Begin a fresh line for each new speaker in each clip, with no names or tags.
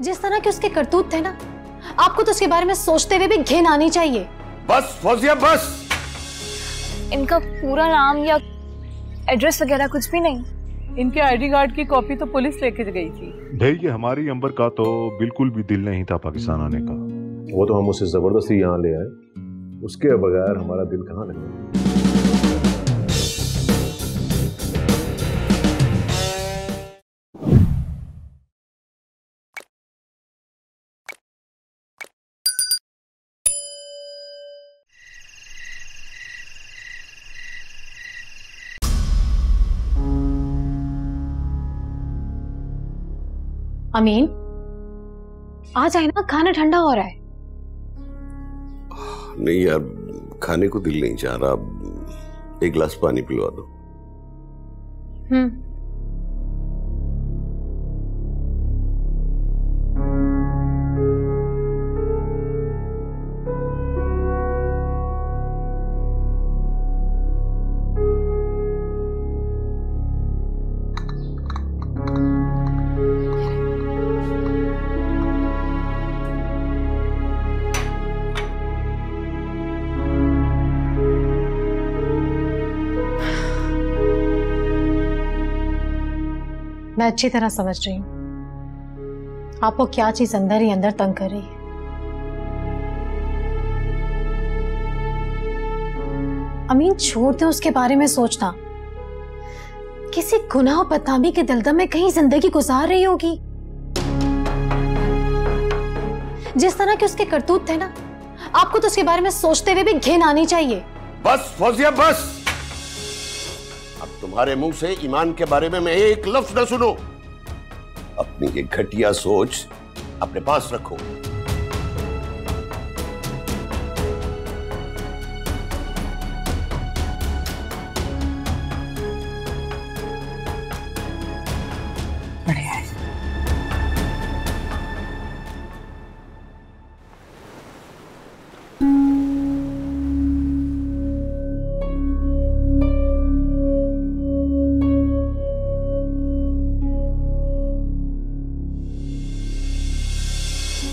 जिस तरह के उसके करतूत थे ना, आपको तो उसके बारे में सोचते हुए भी घिन आनी चाहिए।
बस फौजिया बस।
इनका पूरा नाम या एड्रेस वगैरह कुछ भी नहीं?
इनके आईडी कार्ड की कॉपी तो पुलिस लेके गई थी।
देखिए, हमारी अंबर का तो बिल्कुल भी दिल नहीं था पाकिस्तान आने का।
वो तो हम उसे जबरदस्ती यहाँ ले आए, उसके बगैर हमारा दिल कहाँ लगेगा।
अमीन, आ जाए ना, खाना ठंडा हो रहा है।
नहीं यार, खाने को दिल नहीं चाह रहा। एक गिलास पानी पिलवा दो।
मैं अच्छी तरह समझ रही हूँ आपको क्या चीज अंदर ही अंदर तंग कर रही है। अमीन, छोड़ दे उसके बारे में सोचना। किसी गुनाह और बदनामी के दलदल में कहीं जिंदगी गुजार रही होगी। जिस तरह के उसके करतूत थे ना, आपको तो उसके बारे में सोचते हुए भी घिन आनी चाहिए।
बस फौजिया बस। अब तुम्हारे मुंह से ईमान के बारे में मैं एक लफ्ज न सुनूं। अपनी ये घटिया सोच अपने पास रखो।
बढ़िया है।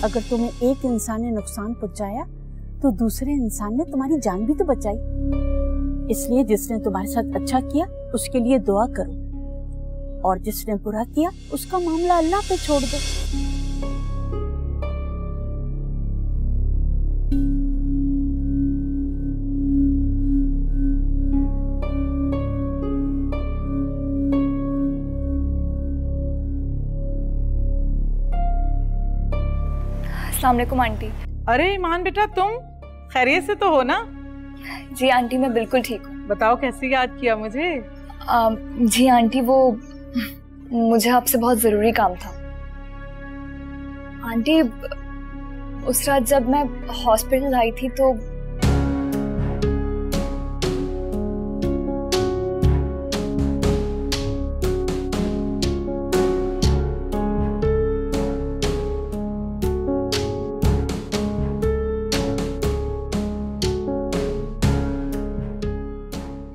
अगर तुम्हें एक इंसान ने नुकसान पहुंचाया तो दूसरे इंसान ने तुम्हारी जान भी तो बचाई। इसलिए जिसने तुम्हारे साथ अच्छा किया उसके लिए दुआ करो, और जिसने बुरा किया उसका मामला अल्लाह पे छोड़ दो।
अस्सलाम वालेकुम आंटी।
अरे ईमान बेटा, तुम खैरियत से तो हो ना?
जी आंटी, मैं बिल्कुल ठीक हूँ।
बताओ कैसे याद किया मुझे?
जी आंटी, वो मुझे आपसे बहुत जरूरी काम था। आंटी, उस रात जब मैं हॉस्पिटल आई थी तो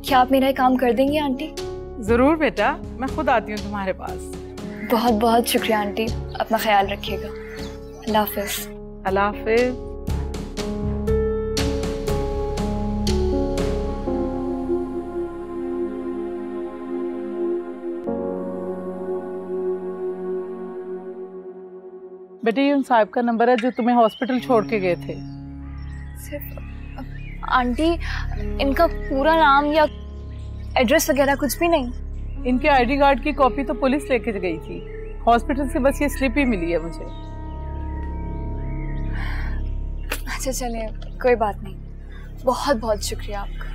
क्या आप मेरा ये काम कर देंगी आंटी?
जरूर बेटा, मैं खुद आती हूँ तुम्हारे पास।
बहुत बहुत शुक्रिया आंटी, अपना ख्याल रखिएगा। अल्लाह हाफिज।
अल्लाह हाफिज। बेटे, ये उन साहब का नंबर है जो तुम्हें हॉस्पिटल छोड़ के गए थे।
सिर्फ आंटी, इनका पूरा नाम या एड्रेस वगैरह कुछ भी नहीं?
इनके आईडी कार्ड की कॉपी तो पुलिस लेके गई थी। हॉस्पिटल से बस ये स्लिप ही मिली है मुझे।
अच्छा चलिए, कोई बात नहीं। बहुत बहुत शुक्रिया आपका।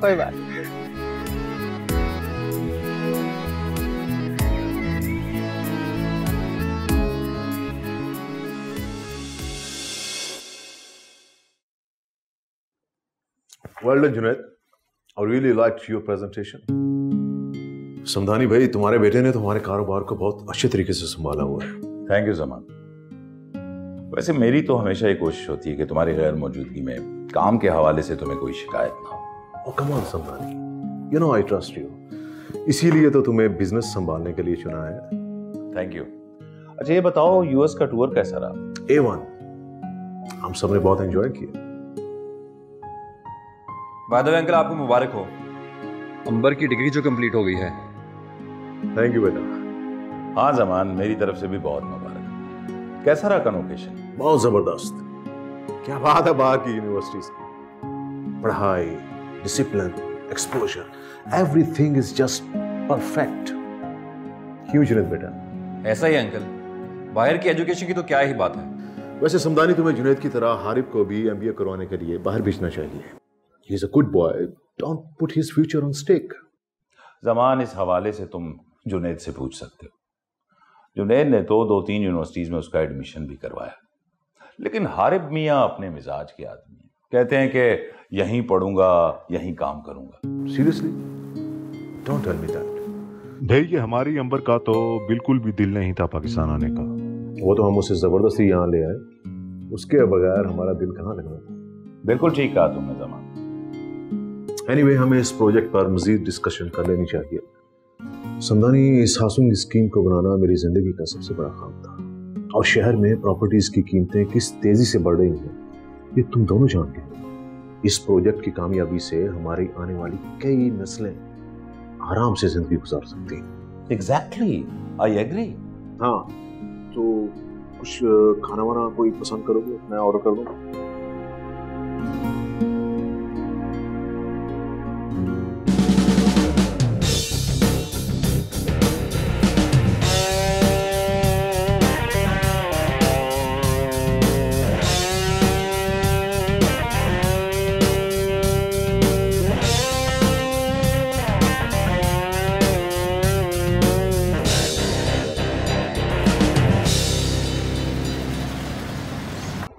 कोई बात नहीं।
Well done, Junaid. I really liked your presentation. Samdhani भाई, तुम्हारे बेटे ने तुम्हारे कारोबार को बहुत अच्छे तरीके से संभाला हुआ है।
Thank you Zaman. वैसे मेरी तो हमेशा ये कोशिश होती है कि तुम्हारी गैर मौजूदगी में काम के हवाले से तुम्हें कोई शिकायत ना हो।
Oh, come on, Samdhani. You know I trust you. इसीलिए तो तुम्हें बिजनेस संभालने के लिए चुना है।
Thank you. अच्छा ये बताओ, यूएस का टूर कैसा रहा?
A1, हम सब ने बहुत एंजॉय किया।
बाय द वे अंकल, आपको मुबारक हो, अंबर की डिग्री जो कंप्लीट हो गई है।
थैंक यू बेटा।
हाँ जमान, मेरी तरफ से भी बहुत मुबारक। कैसा रहा कन्वोकेशन?
बहुत जबरदस्त। क्या बात है बाहर की यूनिवर्सिटीज की, पढ़ाई, discipline, exposure, everything is just perfect. क्यों जुनैद बेटा?
ऐसा ही अंकल, बाहर की एजुकेशन की तो क्या ही बात है।
वैसे समदानी तुम्हें जुनैद की तरह हारिब को भी MBA करवाने के लिए बाहर भेजना चाहिए। He is a good boy, don't put his future on stake.
जमान, इस हवाले से तुम जुनैद से पूछ सकते हो। जुनैद ने तो 2-3 यूनिवर्सिटीज में उसका एडमिशन भी करवाया, लेकिन हारिब मियाँ अपने मिजाज के आदमी हैं। कहते हैं कि यहीं पढ़ूंगा, यहीं काम करूंगा।
Seriously? Don't tell me that.
भाई ये हमारी अंबर का तो बिल्कुल भी दिल नहीं था पाकिस्तान आने का।
वो तो हम उसे जबरदस्ती यहाँ ले आए, उसके बगैर हमारा दिल कहाँ लगना था।
बिल्कुल ठीक कहा तुमने जमान।
एनीवे, हमें इस प्रोजेक्ट पर मजीद डिस्कशन कर लेनी चाहिए। समदानी, इस हाउसिंग स्कीम को बनाना मेरी जिंदगी का सबसे बड़ा ख्वाब था, और शहर में प्रॉपर्टीज की कीमतें किस तेजी से बढ़ रही हैं ये तुम दोनों जानते हो। इस प्रोजेक्ट की कामयाबी से हमारी आने वाली कई नस्लें आराम से जिंदगी गुजार सकती हैं।
Exactly, I agree.
हाँ, तो कुछ खाना वाना कोई पसंद करोगे? मैं ऑर्डर कर दूँ?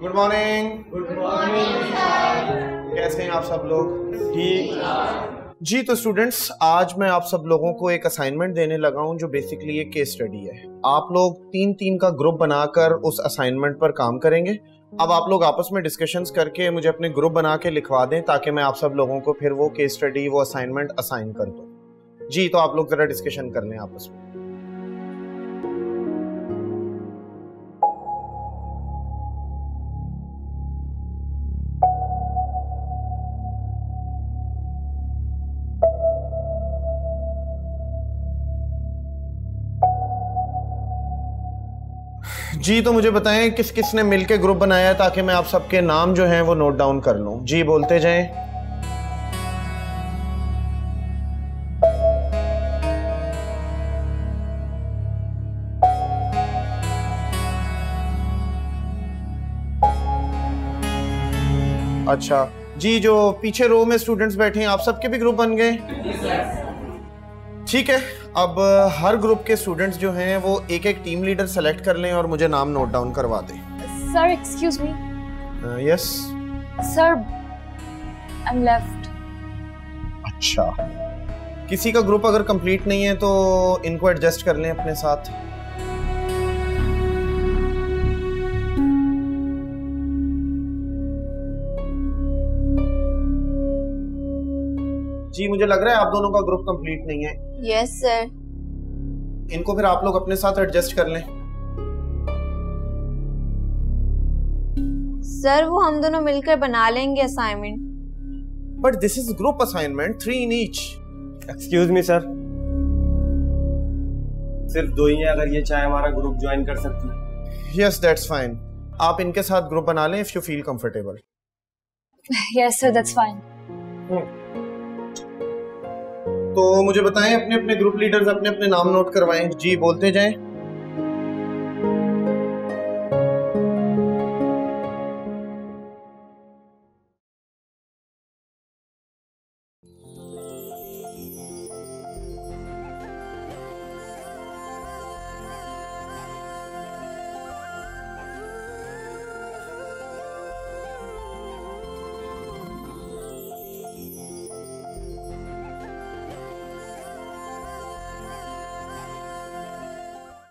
Good morning. Good morning. कैसे हैं आप सब लोग? ठीक जी। तो स्टूडेंट्स, आज मैं आप सब लोगों को एक असाइनमेंट देने लगा हूं जो बेसिकली एक केस स्टडी है। आप लोग 3-3 का ग्रुप बनाकर उस असाइनमेंट पर काम करेंगे। अब आप लोग आपस में डिस्कशंस करके मुझे अपने ग्रुप बना के लिखवा दें, ताकि मैं आप सब लोगों को फिर वो केस स्टडी, वो असाइनमेंट असाइन कर दूं। जी, तो आप लोग जरा डिस्कशन कर लें आपस में। जी, तो मुझे बताएं किस किस ने मिलके ग्रुप बनाया है, ताकि मैं आप सबके नाम जो हैं वो नोट डाउन कर लूं। जी, बोलते जाएं। अच्छा जी, जो पीछे रो में स्टूडेंट्स बैठे हैं, आप सबके भी ग्रुप बन गए? ठीक है। अब हर ग्रुप के स्टूडेंट्स जो हैं वो एक एक टीम लीडर सेलेक्ट कर लें और मुझे नाम नोट डाउन करवा दें।
Sir, excuse me.
Yes
sir, I am left.
अच्छा, किसी का ग्रुप अगर कंप्लीट नहीं है तो इनको एडजस्ट कर लें अपने साथ। जी, मुझे लग रहा है आप दोनों का ग्रुप कंप्लीट नहीं है।
Yes sir.
इनको फिर आप लोग अपने साथ एडजस्ट कर लें।
सर, वो हम दोनों मिलकर बना लेंगे assignment.
But this is group assignment, 3 in each।
Excuse me sir, सिर्फ 2 ही हैं, अगर ये चाहे हमारा ग्रुप ज्वाइन कर सकते हैं।
Yes, that's fine. आप इनके साथ ग्रुप बना लें if you feel comfortable.
Yes sir, that's fine.
तो मुझे बताएं, अपने अपने ग्रुप लीडर्स अपने अपने नाम नोट करवाएं। जी, बोलते जाएं।